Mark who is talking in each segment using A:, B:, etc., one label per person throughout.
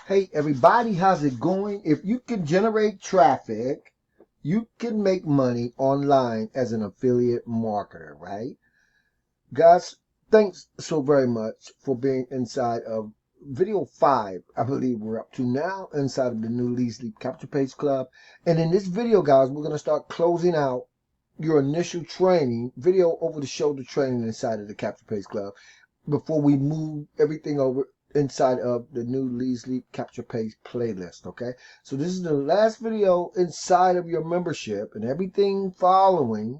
A: Hey everybody, how's it going? If you can generate traffic, you can make money online as an affiliate marketer, right? Guys, thanks so very much for being inside of video 5, I believe we're up to now, inside of the new Leads Leap Capture Page Club. And in this video, guys, we're going to start closing out your initial training, video over the shoulder training inside of the Capture Page Club before we move everything over inside of the new Leads Leap Capture Page playlist. Okay, so this is the last video inside of your membership, and everything following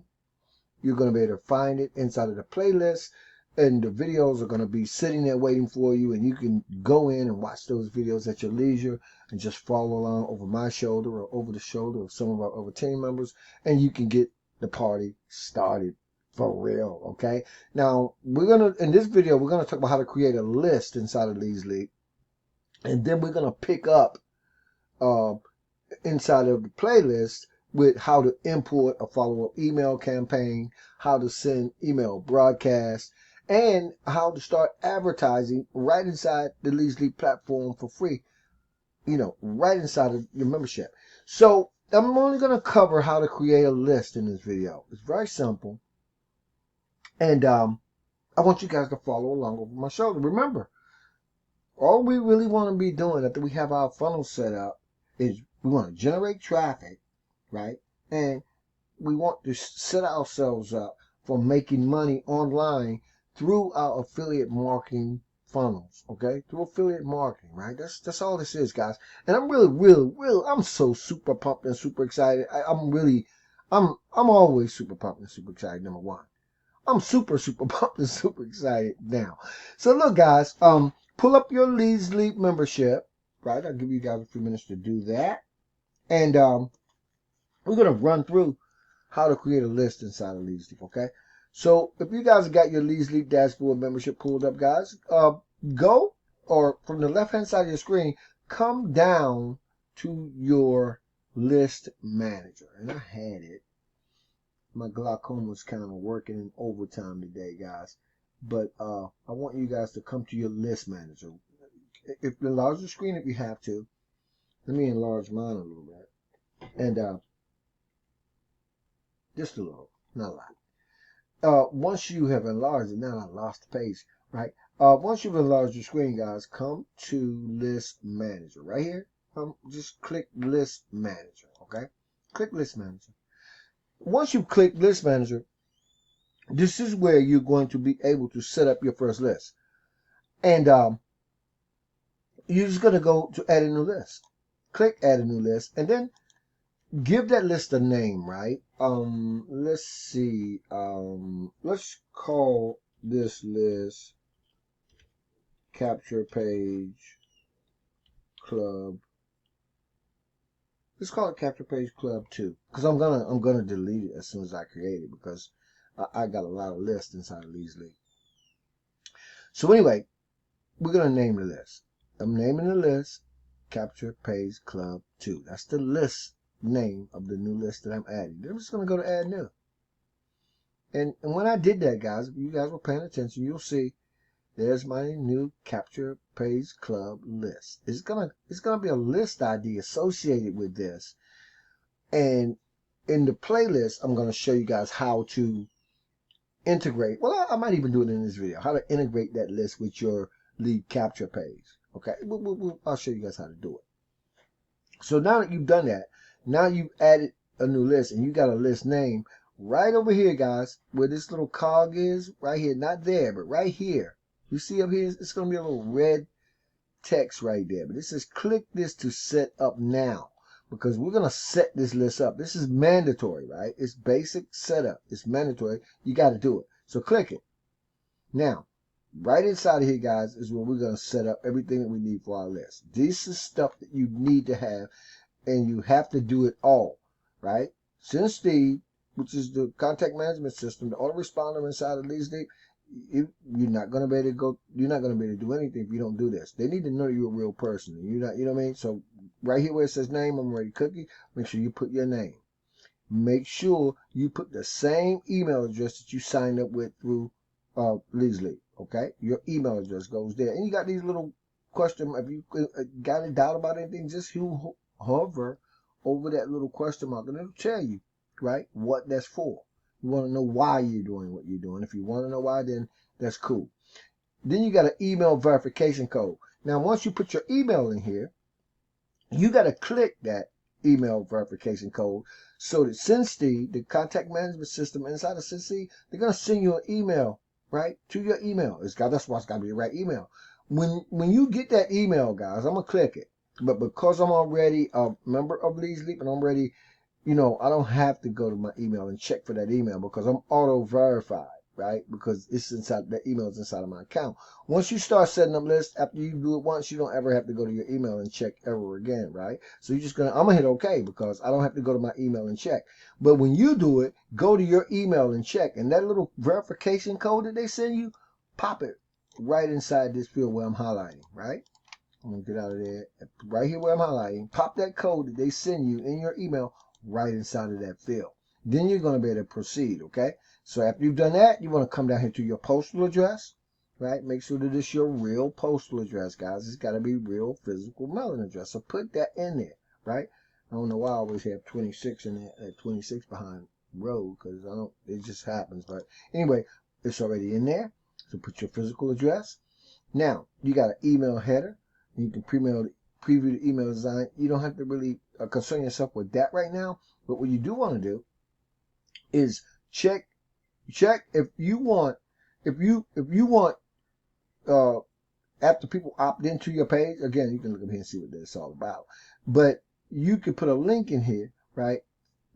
A: you're going to be able to find it inside of the playlist, and the videos are going to be sitting there waiting for you, and you can go in and watch those videos at your leisure and just follow along over my shoulder or over the shoulder of some of our other team members, and you can get the party started for real. Okay, now in this video we're gonna talk about how to create a list inside of Leads Leap, and then we're gonna pick up inside of the playlist with how to import a follow-up email campaign, how to send email broadcasts, and how to start advertising right inside the Leads Leap platform for free, right inside of your membership. So I'm only going to cover how to create a list in this video. It's very simple. And I want you guys to follow along over my shoulder. Remember, all we really want to be doing after we have our funnel set up is we want to generate traffic, right? And we want to set ourselves up for making money online through our affiliate marketing funnels, okay? Through affiliate marketing, right? That's all this is, guys. And I'm really, I'm so super pumped and super excited. I'm always super pumped and super excited, number one. I'm super pumped and super excited now. So look, guys, pull up your Leads Leap membership, right? I'll give you guys a few minutes to do that. And we're going to run through how to create a list inside of Leads Leap, okay? So if you guys got your Leads Leap dashboard membership pulled up, guys, go, or from the left-hand side of your screen, come down to your list manager. And I had it. My glaucoma was kind of working in overtime today, guys. But I want you guys to come to your list manager. If you enlarge the screen if you have to. Let me enlarge mine a little bit. And just a little, not a lot. Once you have enlarged it, now I lost the page, right? Once you've enlarged your screen, guys, come to List Manager right here. Just click List Manager, okay? Click List Manager. Once you click List Manager, this is where you're going to be able to set up your first list. And you're just going to go to Add a New List. Click Add a New List, and then give that list a name, right? Let's see. Let's call this list Capture Page Club. Let's call it Capture Page Club 2, because I'm gonna delete it as soon as I create it, because I got a lot of lists inside of Leads Leap. So anyway, we're gonna name the list. I'm naming the list Capture Page Club 2. That's the list name of the new list that I'm adding. I'm just going to go to Add New. And when I did that, guys, if you guys were paying attention, you'll see there's my new Capture Page Club list. It's gonna be a list ID associated with this. And in the playlist, I'm going to show you guys how to integrate. Well, I might even do it in this video, how to integrate that list with your lead capture page. Okay, I'll show you guys how to do it. So now that you've done that, now you've added a new list and you got a list name right over here, guys, where this little cog is, right here, not there, but right here. You see up here, it's going to be a little red text right there. But it says click this to set up now, because we're going to set this list up. This is mandatory, right? It's basic setup. It's mandatory. You got to do it. So click it. Now, right inside of here, guys, is where we're going to set up everything that we need for our list. This is stuff that you need to have, and you have to do it all, right? Send Steve, which is the contact management system, the autoresponder inside of Leads Leap. You're not going to be able to go. You're not going to be able to do anything if you don't do this. They need to know you're a real person. You're not. You know what I mean? So right here where it says name, I'm ready cookie. Make sure you put your name. Make sure you put the same email address that you signed up with through Leads Leap. Okay, your email address goes there, and you got these little question, if you got a doubt about anything, just hover over that little question mark and it'll tell you, right, what that's for. You want to know why you're doing what you're doing. If you want to know why, then that's cool. Then you got an email verification code. Now, once you put your email in here, you got to click that email verification code so that Cincy, the contact management system inside of Cincy, they're going to send you an email, right, to your email. That's why it's got to be the right email. When you get that email, guys, I'm going to click it. But because I'm already a member of Leads Leap and I'm already, I don't have to go to my email and check for that email because I'm auto-verified, right? Because it's inside, that email is inside of my account. Once you start setting up lists, after you do it once, you don't ever have to go to your email and check ever again, right? So I'm going to hit OK because I don't have to go to my email and check. But when you do it, go to your email and check. And that little verification code that they send you, pop it right inside this field where I'm highlighting, right? I'm going to get out of there. Right here where I'm highlighting, pop that code that they send you in your email right inside of that field. Then you're going to be able to proceed, okay? So after you've done that, you want to come down here to your postal address, right? Make sure that it's your real postal address, guys. It's got to be real physical mailing address. So put that in there, right? I don't know why I always have 26 in there, 26 behind road, because it just happens. But anyway, it's already in there. So put your physical address. Now, you got an email header. You can preview the email design. You don't have to really concern yourself with that right now. But what you do want to do is check if you want after people opt into your page. Again, you can look up here and see what that's all about. But you can put a link in here, right?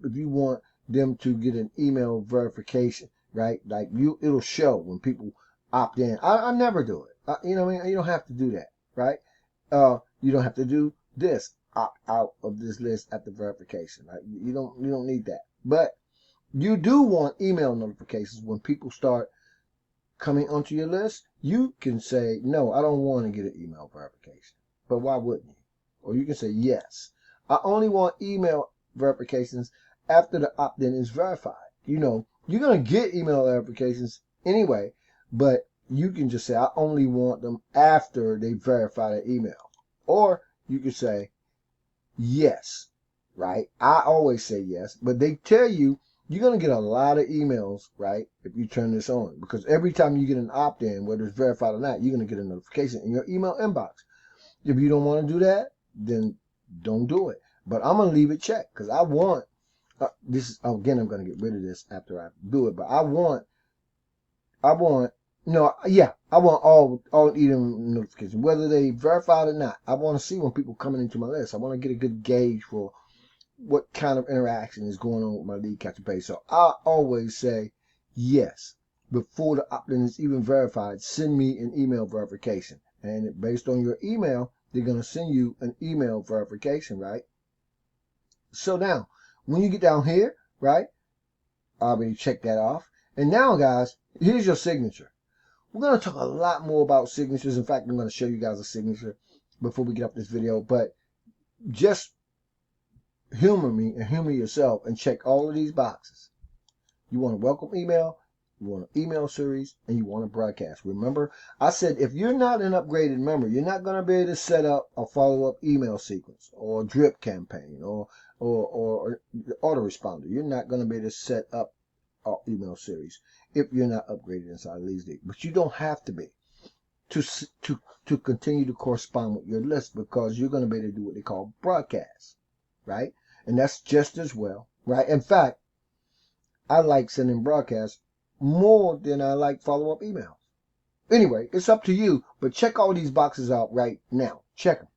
A: If you want them to get an email verification, right? Like it'll show when people opt in. I never do it. You know what I mean? You don't have to do that, right? You don't have to do this, opt out of this list at the verification. Right? You don't need that. But you do want email notifications when people start coming onto your list. You can say, no, I don't want to get an email verification. But why wouldn't you? Or you can say, yes, I only want email verifications after the opt-in is verified. You're going to get email verifications anyway, but you can just say, I only want them after they verify the email. Or you can say, yes, right? I always say yes, but they tell you you're going to get a lot of emails, right, if you turn this on. Because every time you get an opt-in, whether it's verified or not, you're going to get a notification in your email inbox. If you don't want to do that, then don't do it. But I'm going to leave it checked because I want, again, I'm going to get rid of this after I do it, but I want all email notifications, whether they verified or not. I want to see when people coming into my list. I want to get a good gauge for what kind of interaction is going on with my lead capture page. So I always say yes. Before the opt-in is even verified, send me an email verification. And based on your email, they're going to send you an email verification, right? So now, when you get down here, right, I already checked that off. And now, guys, here's your signature. We're going to talk a lot more about signatures. In fact, I'm going to show you guys a signature before we get off this video. But just humor me and humor yourself and check all of these boxes. You want a welcome email, you want an email series, and you want a broadcast. Remember, I said if you're not an upgraded member, you're not going to be able to set up a follow-up email sequence or a drip campaign or autoresponder. You're not going to be able to set up an email series if you're not upgraded inside Leads Leap. But you don't have to be to continue to correspond with your list, because you're going to be able to do what they call broadcasts, right? And that's just as well, right? In fact, I like sending broadcasts more than I like follow-up emails. Anyway, it's up to you, but check all these boxes out right now. Check them.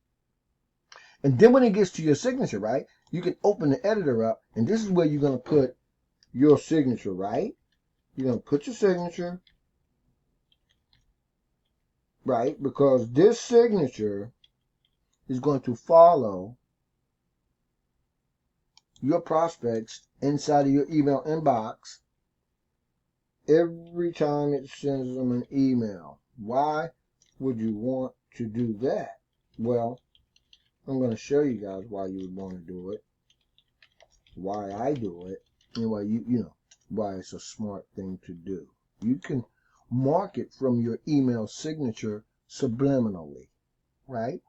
A: And then when it gets to your signature, right, you can open the editor up, and this is where you're going to put your signature, right? You're going to put your signature, right? Because this signature is going to follow your prospects inside of your email inbox every time it sends them an email. Why would you want to do that? Well, I'm going to show you guys why you would want to do it, why I do it, and why why it's a smart thing to do. You can mark it from your email signature subliminally. right?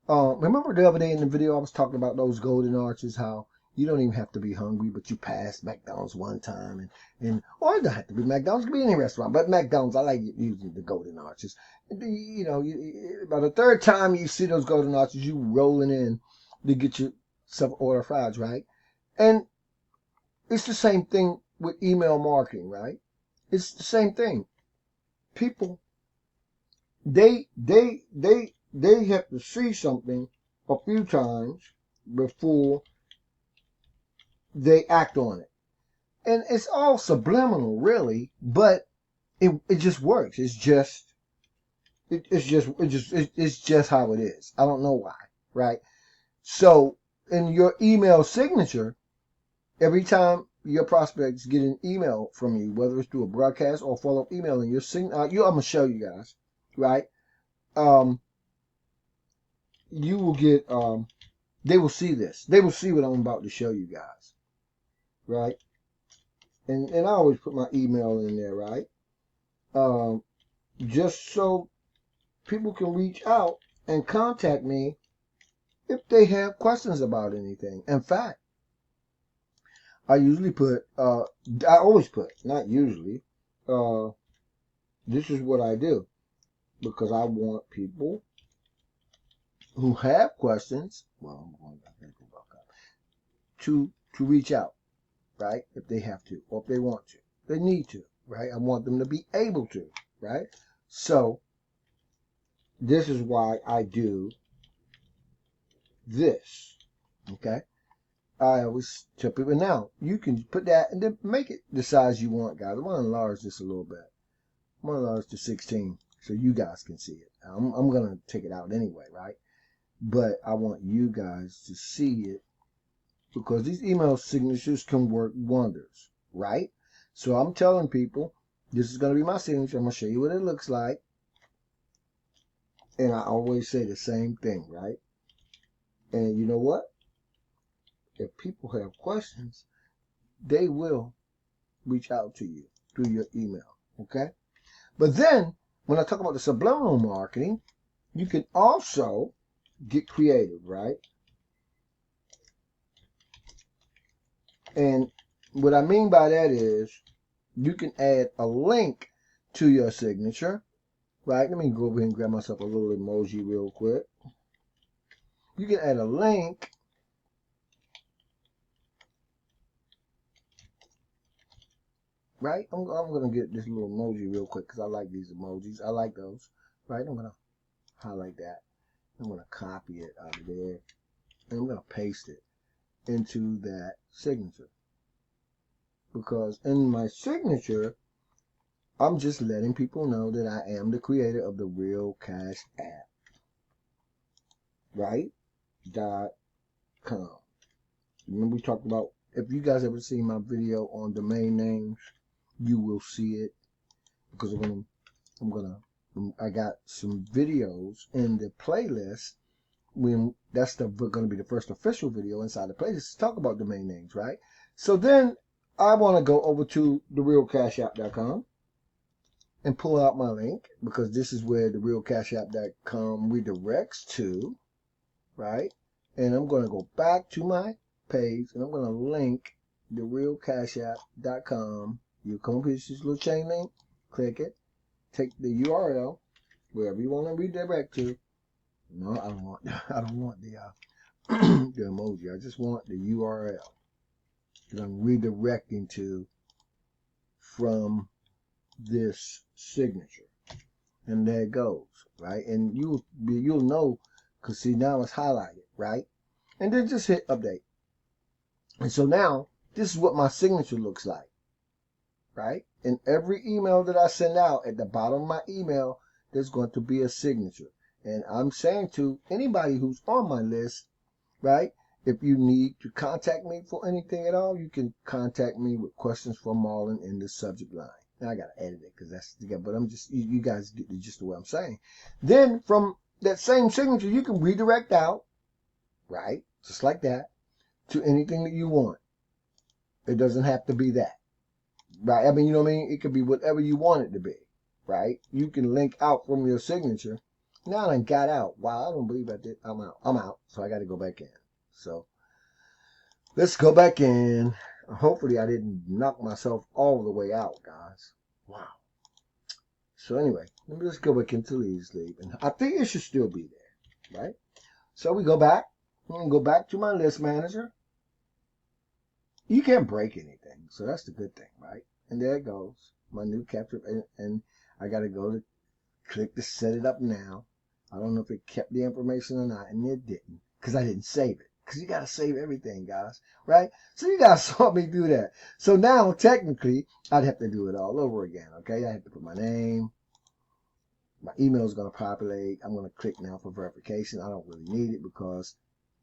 A: Remember the other day in the video I was talking about those golden arches, how you don't even have to be hungry, but you passed McDonald's one time, or it doesn't have to be McDonald's, it could be any restaurant, but McDonald's, I like using the golden arches. By the third time you see those golden arches, you rolling in to get yourself an order of fries, right? And it's the same thing with email marketing, right? It's the same thing. People, they have to see something a few times before they act on it. And it's all subliminal, really, but it just works. It's just how it is. I don't know why, right? So in your email signature, every time your prospects get an email from you, whether it's through a broadcast or follow-up email, and I'm gonna show you guys, right? You will get they will see this. They will see what I'm about to show you guys, right? And I always put my email in there, right? Just so people can reach out and contact me if they have questions about anything. In fact, I usually put, I always put, not usually, this is what I do, because I want people who have questions, well, I'm going back to reach out, right? If they have to, or if they want to, they need to, right? I want them to be able to, right? So this is why I do this, okay? I always tell people, now you can put that and then make it the size you want, guys. I'm going to enlarge this a little bit. I'm going to enlarge to 16 so you guys can see it. I'm going to take it out anyway, right? But I want you guys to see it, because these email signatures can work wonders, right? So I'm telling people, this is going to be my signature. I'm going to show you what it looks like. And I always say the same thing, right? And you know what? If people have questions, they will reach out to you through your email, okay? But then, when I talk about the subliminal marketing, you can also get creative, right? And what I mean by that is, you can add a link to your signature, right? Let me go over here and grab myself a little emoji real quick. You can add a link right? I'm going to get this little emoji real quick because I like these emojis. I like those, right? I'm going to highlight that. I'm going to copy it out of there. And I'm going to paste it into that signature. Because in my signature, I'm just letting people know that I am the creator of the Real Cash app. Right? .com. Remember we talked about, if you guys ever seen my video on domain names, you will see it, because I got some videos in the playlist. That's going to be the first official video inside the playlist to talk about domain names, right? So then I want to go over to therealcashapp.com and pull out my link, because this is where therealcashapp.com redirects to, right? And I'm going to go back to my page and I'm going to link therealcashapp.com. You come up here, this little chain link, click it, take the URL wherever you want to redirect to. No, I don't want the the emoji. I just want the URL that I'm redirecting to from this signature. And there it goes, right? And you'll know, because see, now it's highlighted, right? And then just hit update. And so now this is what my signature looks like, right? In every email that I send out, at the bottom of my email, there's going to be a signature. And I'm saying to anybody who's on my list, right, if you need to contact me for anything at all, you can contact me with questions for Marlon in the subject line. Now I got to edit it because that's, but I'm just, you guys get just the way I'm saying. Then from that same signature, you can redirect out, right, just like that, to anything that you want. It doesn't have to be that. Right? I mean, you know what I mean? It could be whatever you want it to be, right? You can link out from your signature Now I got out. Wow, I don't believe I did. I'm out. I'm out. So I got to go back in. So let's go back in. Hopefully I didn't knock myself all the way out, guys. Wow. So anyway, let me just go back into Leave Sleep. And I think it should still be there, right? So we go back. I'm going to go back to my list manager. You can't break anything. So that's the good thing, right? And there it goes. My new capture. And I got to go to click to set it up now. I don't know if it kept the information or not. And it didn't. Because I didn't save it. Because you got to save everything, guys. Right? So you guys saw me do that. So now, technically, I'd have to do it all over again. Okay? I have to put my name. My email is going to populate. I'm going to click now for verification. I don't really need it because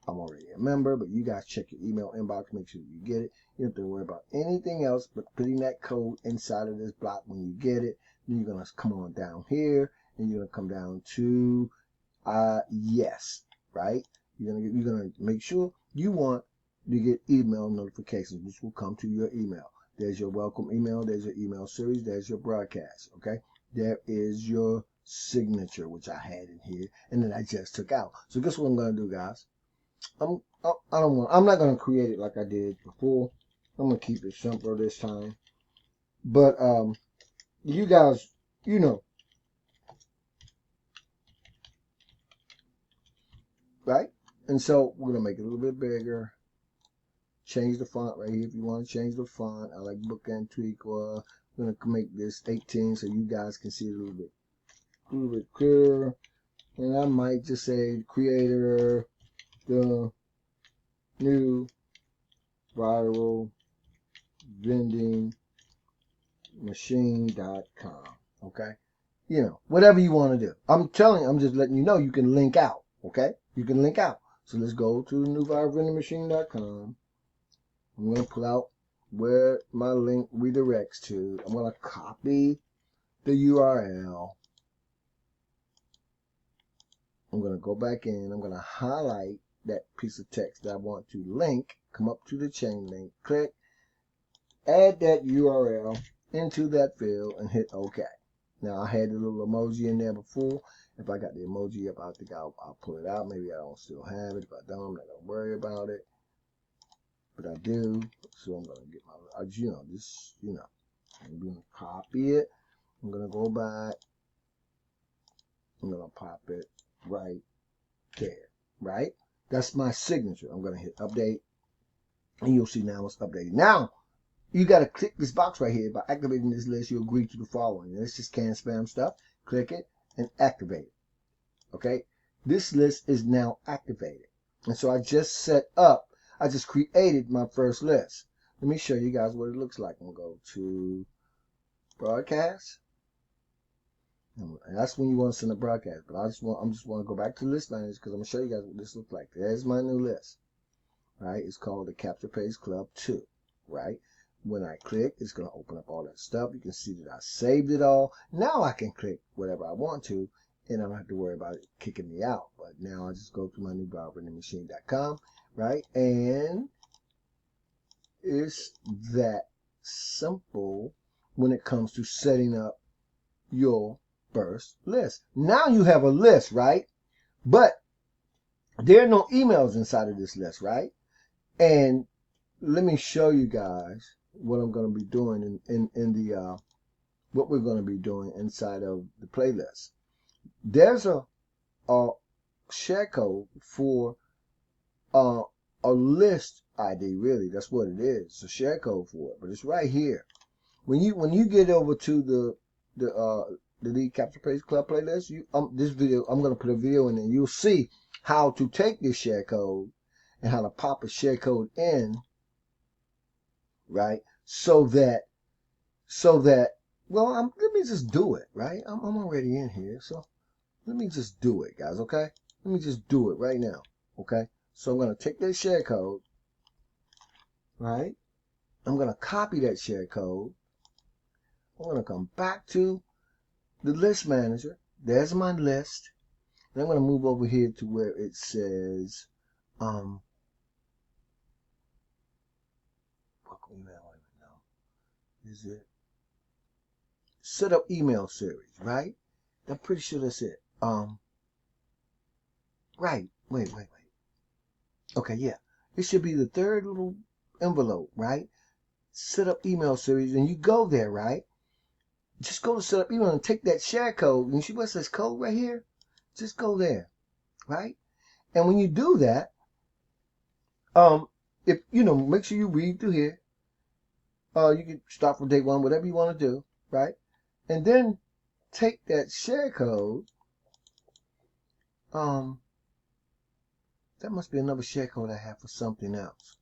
A: I'm already a member. But you guys check your email inbox. Make sure you get it. You don't have to worry about anything else but putting that code inside of this block when you get it. Then you're going to come on down here. And you're going to come down to yes. Right? You're going to make sure you want to get email notifications, which will come to your email. There's your welcome email. There's your email series. There's your broadcast. Okay? There is your signature, which I had in here, and then I just took out. So guess what I'm gonna do, guys? I'm not gonna create it like I did before. I'm gonna keep it simpler this time. But you guys, you know, right? And so we're gonna make it a little bit bigger. Change the font right here if you want to change the font. I like Book Antiqua. I'm gonna make this 18 so you guys can see it a little bit clearer. And I might just say creator, the new viral vending machine.com. Okay? You know, whatever you want to do. I'm telling you, I'm just letting you know you can link out. Okay? You can link out. So let's go to the new viral vending machine.com. I'm going to pull out where my link redirects to. I'm going to copy the URL. I'm going to go back in. I'm going to highlight that piece of text that I want to link. Come up to the chain link. Click. Add that URL into that field and hit OK. Now, I had the little emoji in there before. If I got the emoji up, I think I'll pull it out. Maybe I don't still have it. If I don't, I'm not going to worry about it. But I do. So I'm going to get my, I'm going to copy it. I'm going to go back. I'm going to pop it right there. Right? That's my signature. I'm going to hit update. And you'll see now it's updated. Now, you got to click this box right here. By activating this list, you'll agree to the following. It's just canned spam stuff. Click it and activate it. Okay? This list is now activated. And so I just created my first list. Let me show you guys what it looks like. I'm going to go to broadcast. And that's when you want to send a broadcast. But I'm just want to go back to list manager because I'm going to show you guys what this looks like. There's my new list. Right? It's called the Capture Page Club 2. Right? When I click, it's going to open up all that stuff. You can see that I saved it all. Now I can click whatever I want to, and I don't have to worry about it kicking me out. But now I just go to my new viral-vending-machine.com, right? And it's that simple when it comes to setting up your first list. Now you have a list, right? But there are no emails inside of this list, right? And let me show you guys what I'm going to be doing in the what we're going to be doing inside of the playlist. There's a share code for a list ID. Really, that's what it is. It's a share code for it, but it's right here. When you get over to the Lead Capture Page Club playlist, this video I'm going to put a video in, and you'll see how to take this share code and how to pop a share code in. Right, so that well, let me just do it. Right, I'm already in here, so let me just do it, guys. Okay, let me just do it right now. Okay, so I'm gonna take that share code. Right, I'm gonna copy that share code. I'm gonna come back to the list manager. There's my list, and I'm gonna move over here to where it says what email now is it? Set up email series, right? I'm pretty sure that's it. Right. Wait. Okay, yeah. It should be the third little envelope, right? Set up email series, and you go there, right? Just go to set up email and take that share code. And you see what says code right here? Just go there, right? And when you do that, if make sure you read through here. You can start from day one, whatever you want to do, right? And then take that share code. That must be another share code I have for something else.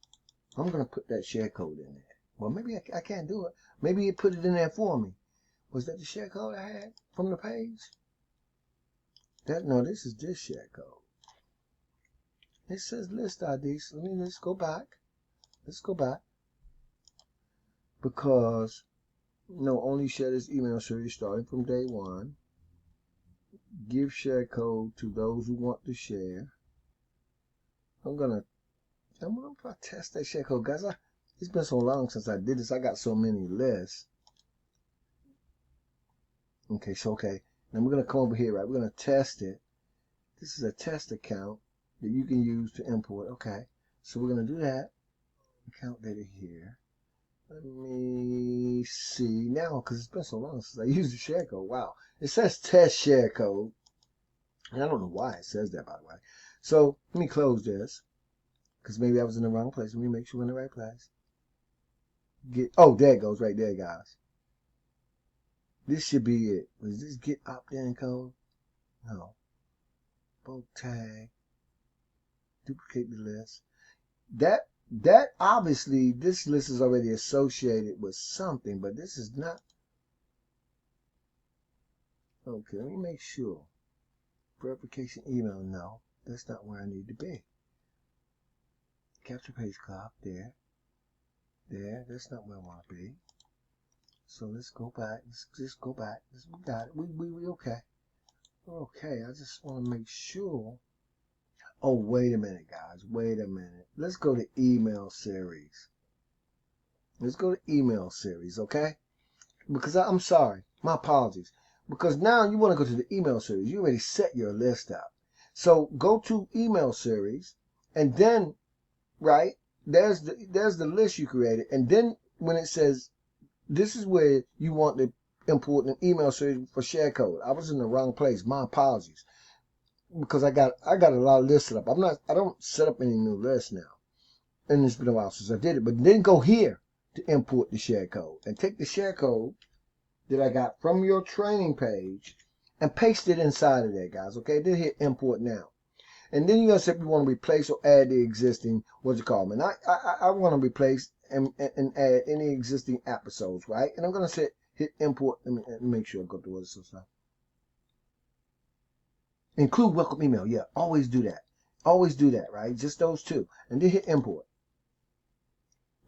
A: I'm gonna put that share code in there. Well, maybe I can't do it. Maybe it put it in there for me. Was that the share code I had from the page? No, this is this share code. It says list ID. So let's go back. Let's go back. Because no, only share this email series starting from day one. Give share code to those who want to share. I'm gonna test that share code, guys. It's been so long since I did this. I got so many lists. Okay, so Then we're gonna come over here, right? We're gonna test it. This is a test account that you can use to import. Okay, so we're gonna do that. Account data here. Let me see now, because it's been so long since I used the share code. Wow, it says test share code, and I don't know why it says that, by the way. So let me close this, because maybe I was in the wrong place. Let me make sure we're in the right place. There it goes, right there, guys. This should be it. Was this get opt-in code? No. Bulk tag. Duplicate the list. That obviously, this list is already associated with something, but this is not. Okay, let me make sure. Verification email, no. That's not where I need to be. Capture page clock, there. That's not where I want to be. So let's go back. Let's just go back. We got it. We okay. We're okay. I just want to make sure. Oh, wait a minute, guys. Wait a minute. Let's go to email series. Let's go to email series, okay? Because I'm sorry. My apologies. Because now you want to go to the email series. You already set your list up. So go to email series, and then, right, there's the list you created. And then when it says, this is where you want to import an email series for share code. I was in the wrong place. My apologies. Because I got a lot of lists set up. I don't set up any new lists now. And it's been a while since I did it. But then go here to import the share code. And take the share code that I got from your training page and paste it inside of there, guys. Okay? Then hit import now. And then you're going to say you want to replace or add the existing, what's it called? And I want to replace and add any existing episodes, right? And I'm going to hit import. Let me make sure I go through all this stuff. Include welcome email. Yeah, always do that. Always do that, right? Just those two. And then hit import.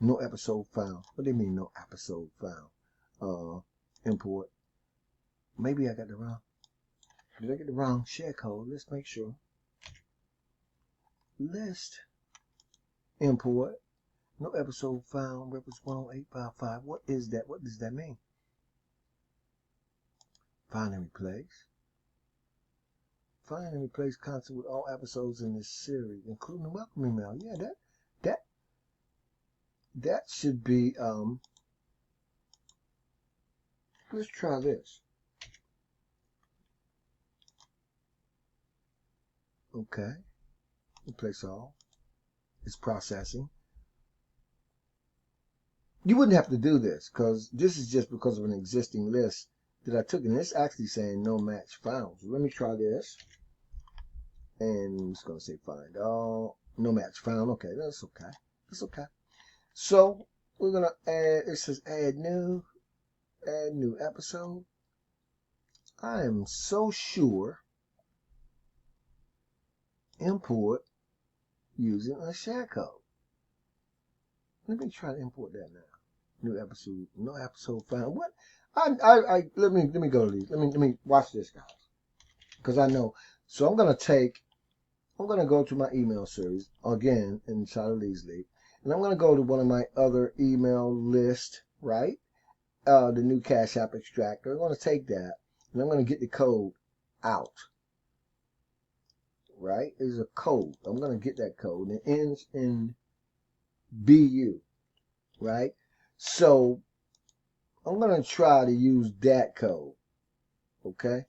A: No episode found. What do you mean no episode found? Import. Maybe I got the wrong. Did I get the wrong share code? Let's make sure. List. Import. No episode found. Reference 10855. What is that? What does that mean? Find and replace. Find and replace content with all episodes in this series, including the welcome email. Yeah, that should be, let's try this. Okay. Replace all. It's processing. You wouldn't have to do this, because this is just because of an existing list that I took, and it's actually saying no match found. So let me try this. And I'm just going to say find all. No match found. Okay, that's okay. That's okay. So we're going to add, it says add new episode. I am so sure import using a share code. Let me try to import that now. New episode, no episode found. What? Let me go to these. Let me watch this, guys. Because I know. So I'm going to go to my email series again inside of Leasley. And I'm going to go to one of my other email lists, right? The new Cash App extractor. I'm going to take that and I'm going to get the code out. right? Is a code. I'm going to get that code. And it ends in BU, right? So I'm going to try to use that code, okay?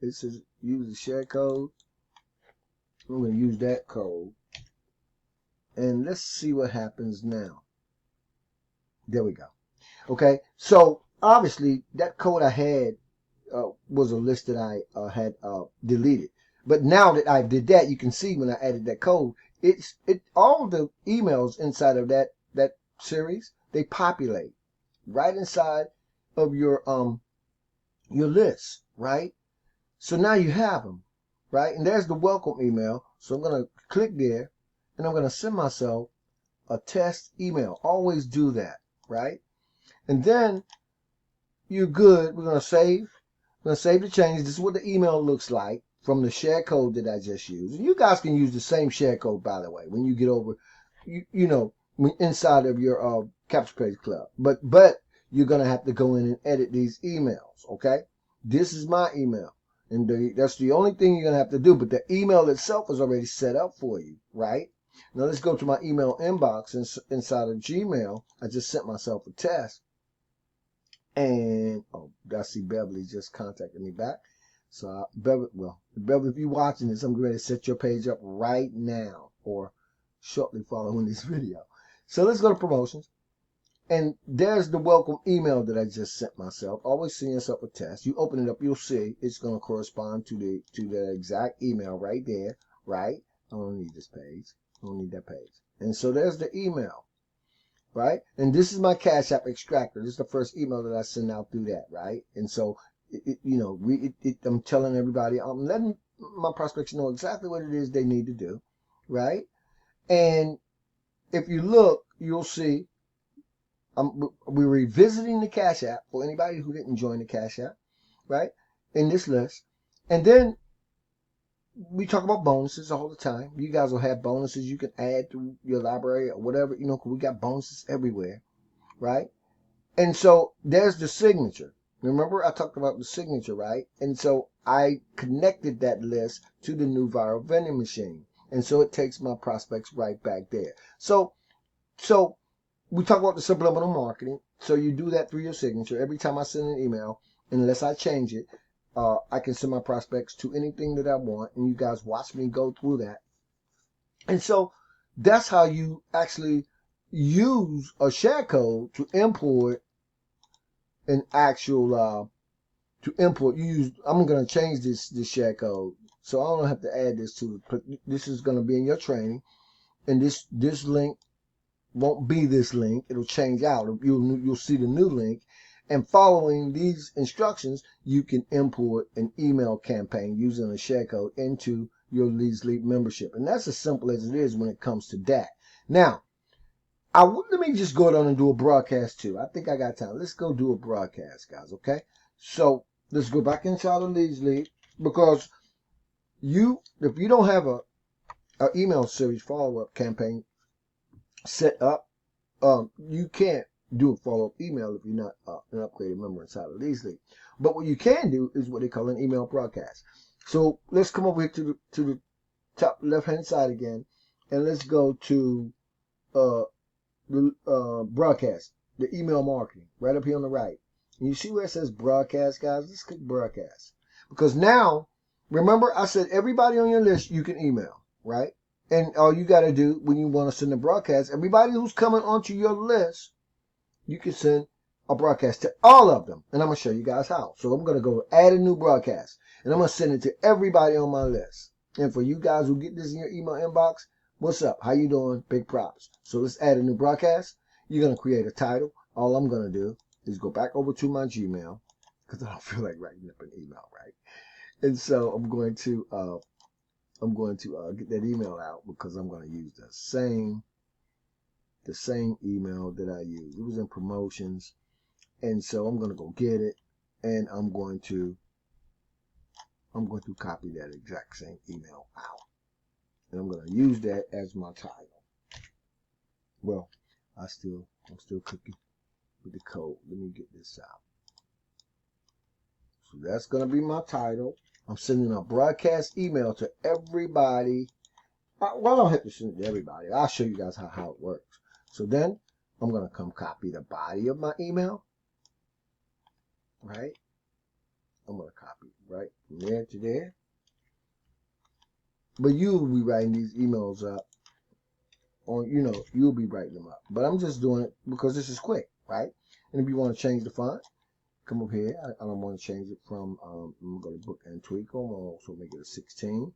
A: This is use the share code. I'm going to use that code. And let's see what happens now. There we go. Okay, so obviously that code I had was a list that I had deleted. But now that I did that, you can see when I added that code, all the emails inside of that series, they populate right inside of your list, right? So now you have them, right? And there's the welcome email. So I'm gonna click there, and I'm gonna send myself a test email. Always do that, right? And then you're good. We're gonna save. I'm going to save the changes. This is what the email looks like from the share code that I just used. And you guys can use the same share code, by the way, when you get over, you know, inside of your Capture Page Club. But you're going to have to go in and edit these emails, okay? This is my email. And that's the only thing you're going to have to do. But the email itself is already set up for you, right? Now let's go to my email inbox inside of Gmail. I just sent myself a test. And I see Beverly just contacted me back. So Beverly, if you're watching this, I'm ready to set your page up right now or shortly following this video. So let's go to promotions. And there's the welcome email that I just sent myself. Always send yourself a test. You open it up, you'll see it's going to correspond to the exact email right there, right? I don't need this page. I don't need that page. And so there's the email. Right? And this is my Cash App extractor. This is the first email that I send out through that, right? And so, I'm telling everybody, I'm letting my prospects know exactly what it is they need to do, right? And if you look, you'll see we're revisiting the Cash App for anybody who didn't join the Cash App, right? In this list. And then we talk about bonuses all the time. You guys will have bonuses you can add to your library or whatever, 'cause we got bonuses everywhere, right? And so there's the signature. Remember I talked about the signature, right? And so I connected that list to the new viral vending machine. And so it takes my prospects right back there. So we talk about the subliminal marketing. So you do that through your signature. Every time I send an email, unless I change it, I can send my prospects to anything that I want. And you guys watch me go through that. And so that's how you actually use a share code to import an actual I'm going to change this share code, so I don't have to add this to it. This is going to be in your training, and this link won't be this link. It'll change out. You'll see the new link, and following these instructions, you can import an email campaign using a share code into your Leads Lead membership, and that's as simple as it is when it comes to that. Now, let me just go down and do a broadcast too. I think I got time. Let's go do a broadcast, guys, okay? So let's go back inside the Leads Lead, because if you don't have a email series follow-up campaign set up, you can't do a follow-up email if you're not an upgraded member inside of Leads Lead. But what you can do is what they call an email broadcast. So let's come over here to the top left-hand side again, and let's go to the broadcast, the email marketing, right up here on the right. And you see where it says broadcast, guys? Let's click broadcast. Because now, remember I said everybody on your list you can email, right? And all you got to do when you want to send a broadcast, everybody who's coming onto your list, you can send a broadcast to all of them. And I'm going to show you guys how. So I'm going to go add a new broadcast. And I'm going to send it to everybody on my list. And for you guys who get this in your email inbox, what's up? How you doing? Big props. So let's add a new broadcast. You're going to create a title. All I'm going to do is go back over to my Gmail, because I don't feel like writing up an email, right? And so I'm going to get that email out, because I'm going to use the same email that I used. It was in promotions. And so I'm going to go get it, and I'm going to copy that exact same email out. And I'm going to use that as my title. Well, I'm still cooking with the code. Let me get this out. So that's going to be my title. I'm sending a broadcast email to everybody. Well, I don't have to send it to everybody. I'll show you guys how it works. So then I'm going to come copy the body of my email, right? I'm going to copy it right from there to there. But you'll be writing these emails up, or, you'll be writing them up. But I'm just doing it because this is quick, right? And if you want to change the font, come up here. I don't want to change it from, I'm going to go to book and tweak. I'm going to also make it a 16.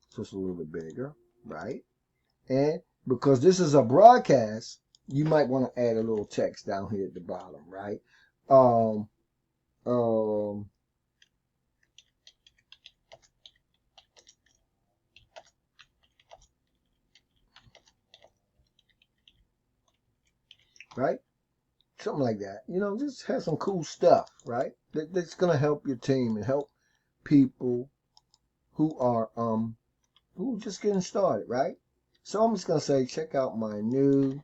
A: So it's a little bit bigger, right? And because this is a broadcast, you might want to add a little text down here at the bottom, right? Right? Something like that. Just have some cool stuff, right? That's going to help your team and help people who are just getting started, right? So I'm just going to say, check out my new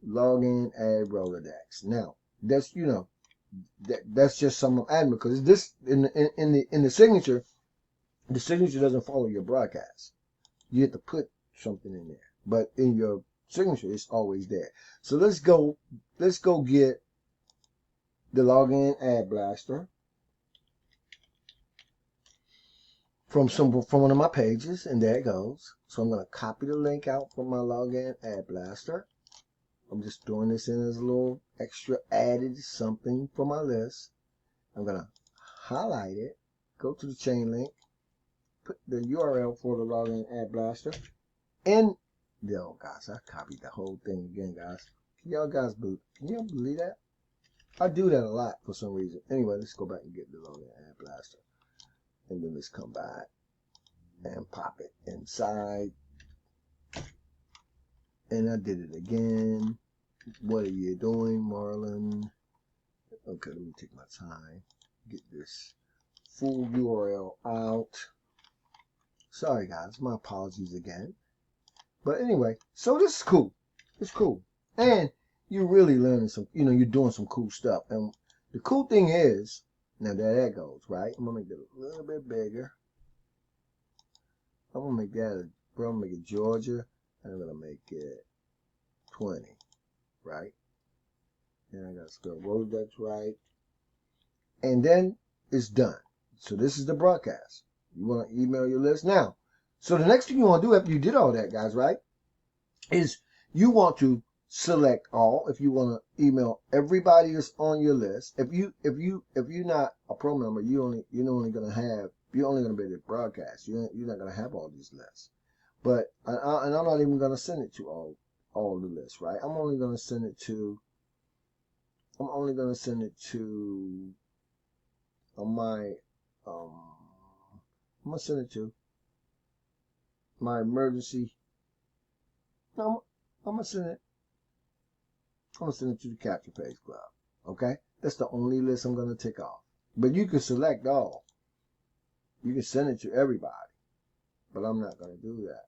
A: login ad Rolodex. Now, that's that's just some I'm adding, because this in the signature, the signature doesn't follow your broadcast. You have to put something in there, but in your signature, it's always there. So let's go get the login ad blaster from one of my pages, and there it goes. So I'm going to copy the link out from my login ad blaster. I'm just doing this in as a little extra added something for my list. I'm going to highlight it, go to the chain link, put the URL for the login ad blaster, and guys, I copied the whole thing again, guys. Can y'all believe that? I do that a lot for some reason. Anyway, let's go back and get the login ad blaster, and then let's come back and pop it inside. And I did it again. What are you doing, Marlon? Okay, let me take my time. Get this full URL out. Sorry, guys. My apologies again. But anyway, so this is cool. It's cool. And you're really learning you're doing some cool stuff. And the cool thing is, now there that goes, right? I'm going to make it a little bit bigger. I'm going to make that, I'm going to make it Georgia. And I'm going to make it 20, right? And I got to spell Rolodex right. And then it's done. So this is the broadcast. You want to email your list now. So the next thing you want to do after you did all that, guys, right, is you want to select all. If you want to email everybody that's on your list, if you're not a pro member, you're only going to be able to broadcast. You're not going to have all these lists. But and I'm not even going to send it to all the lists, right? I'm only going to send it to my I'm going to send it to my emergency. No, I'm going to send it to the Capture Page Club. Okay? That's the only list I'm going to take off. But you can select all. You can send it to everybody. But I'm not going to do that.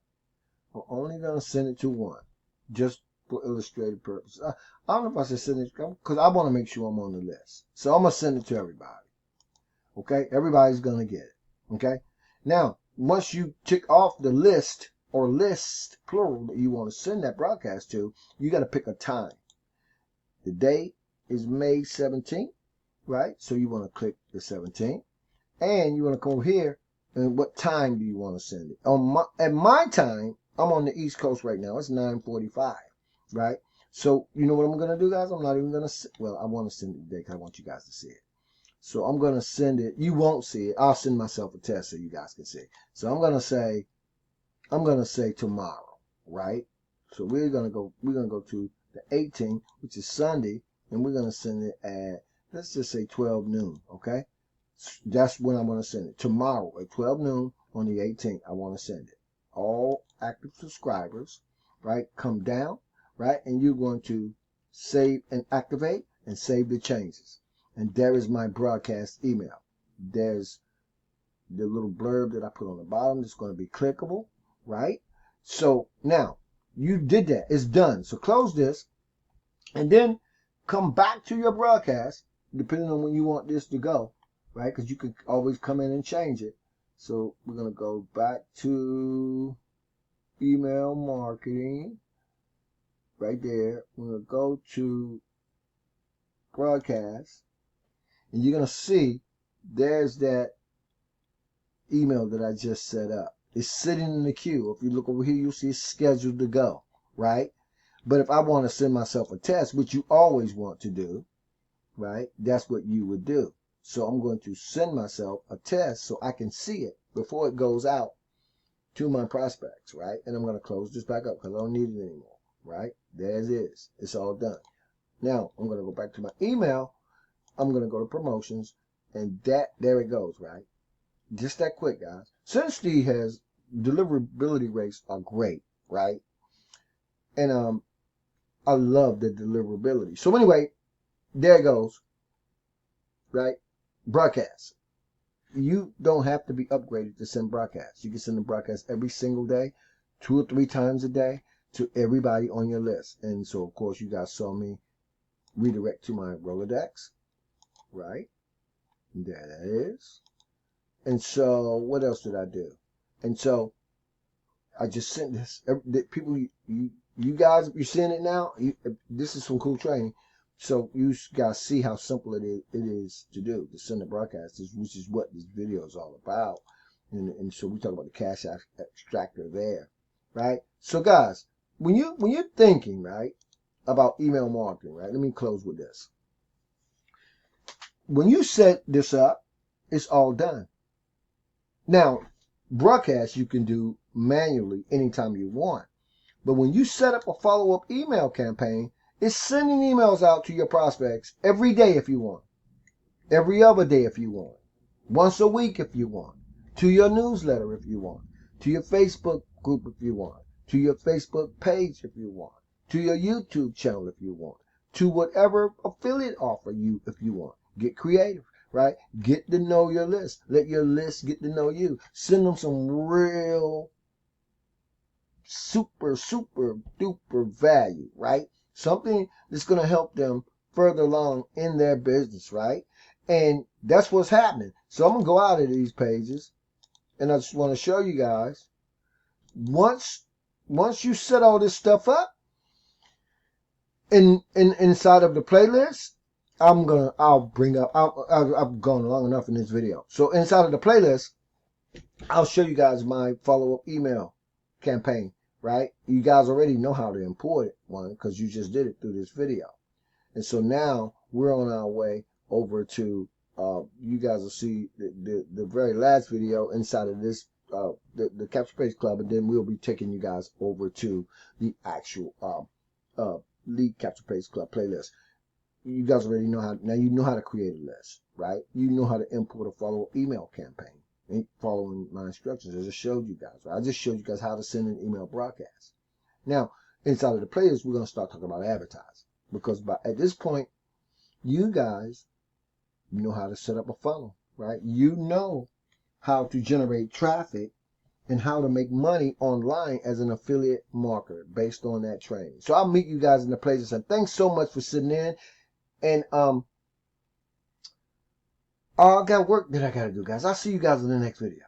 A: I'm only going to send it to one. Just for illustrative purposes. I don't know if I should send it, because I want to make sure I'm on the list. So I'm going to send it to everybody. Okay? Everybody's going to get it. Okay? Now, once you tick off the list, or lists, plural, that you want to send that broadcast to, you got to pick a time. The date is May 17th, right? So you want to click the 17th. And you want to come over here, and what time do you want to send it? At my time, I'm on the East Coast right now. It's 9:45, right? So you know what I'm going to do, guys? I'm not even going to, well, I want to send it today because I want you guys to see it. So I'm going to send it. You won't see it. I'll send myself a test so you guys can see it. So I'm going to say tomorrow, right? So we're going to go to the 18th, which is Sunday, and we're going to send it at, let's just say 12 noon, okay? That's when I'm going to send it. Tomorrow at 12 noon on the 18th, I want to send it. All active subscribers, right, come down, right, and you're going to save and activate and save the changes. And there is my broadcast email. There's the little blurb that I put on the bottom. It's going to be clickable, right? So now you did that. It's done. So close this and then come back to your broadcast, depending on when you want this to go. right? Because you can always come in and change it. So we're going to go back to email marketing right there. We're going to go to broadcast, and you're going to see there's that email that I just set up. It's sitting in the queue. If you look over here, you'll see it's scheduled to go, right? But if I want to send myself a test, which you always want to do, right? That's what you would do. So I'm going to send myself a test so I can see it before it goes out to my prospects, right? And I'm going to close this back up because I don't need it anymore, right? There it is. It's all done. Now I'm going to go back to my email. I'm going to go to promotions, and there it goes, right? Just that quick, guys. SendStreet has deliverability rates are great, right? And I love the deliverability. So anyway, there it goes, right? Broadcast. You don't have to be upgraded to send broadcasts. You can send a broadcast every single day, 2 or 3 times a day to everybody on your list. And so, of course, you guys saw me redirect to my Rolodex, right? There that is. And so, what else did I do? And so, I just sent this. People, you guys, you're seeing it now. This is some cool training. So you guys see how simple it is to do, to send a broadcast, which is what this video is all about. And so we talk about the cash extractor there, right? So guys, when you're thinking, right, about email marketing, right? Let me close with this. When you set this up, it's all done. Now, broadcast you can do manually anytime you want. But when you set up a follow-up email campaign, it's sending emails out to your prospects every day if you want, every other day if you want, once a week if you want, to your newsletter if you want, to your Facebook group if you want, to your Facebook page if you want, to your YouTube channel if you want, to whatever affiliate offer you if you want. Get creative, right? Get to know your list. Let your list get to know you. Send them some real super duper value, right? Something that's going to help them further along in their business, right? And that's what's happening. So I'm going to go out of these pages, and I just want to show you guys, once you set all this stuff up inside of the playlist, I've gone long enough in this video. So inside of the playlist, I'll show you guys my follow-up email campaign, right? You guys already know how to import it, one, because you just did it through this video. And so now we're on our way over to, you guys will see the very last video inside of this, the Capture Page Club, and then we'll be taking you guys over to the actual Lead Capture Page Club playlist. You guys already know how, now you know how to create a list, right? You know how to import a follow-up email campaign. Following my instructions, I just showed you guys. Right? I just showed you guys how to send an email broadcast. Now, inside of the playlist, we're going to start talking about advertising, because at this point, you guys know how to set up a funnel, right? You know how to generate traffic and how to make money online as an affiliate marketer based on that training. So I'll meet you guys in the playlist, and thanks so much for sitting in. And I got work that I got to do, guys. I'll see you guys in the next video.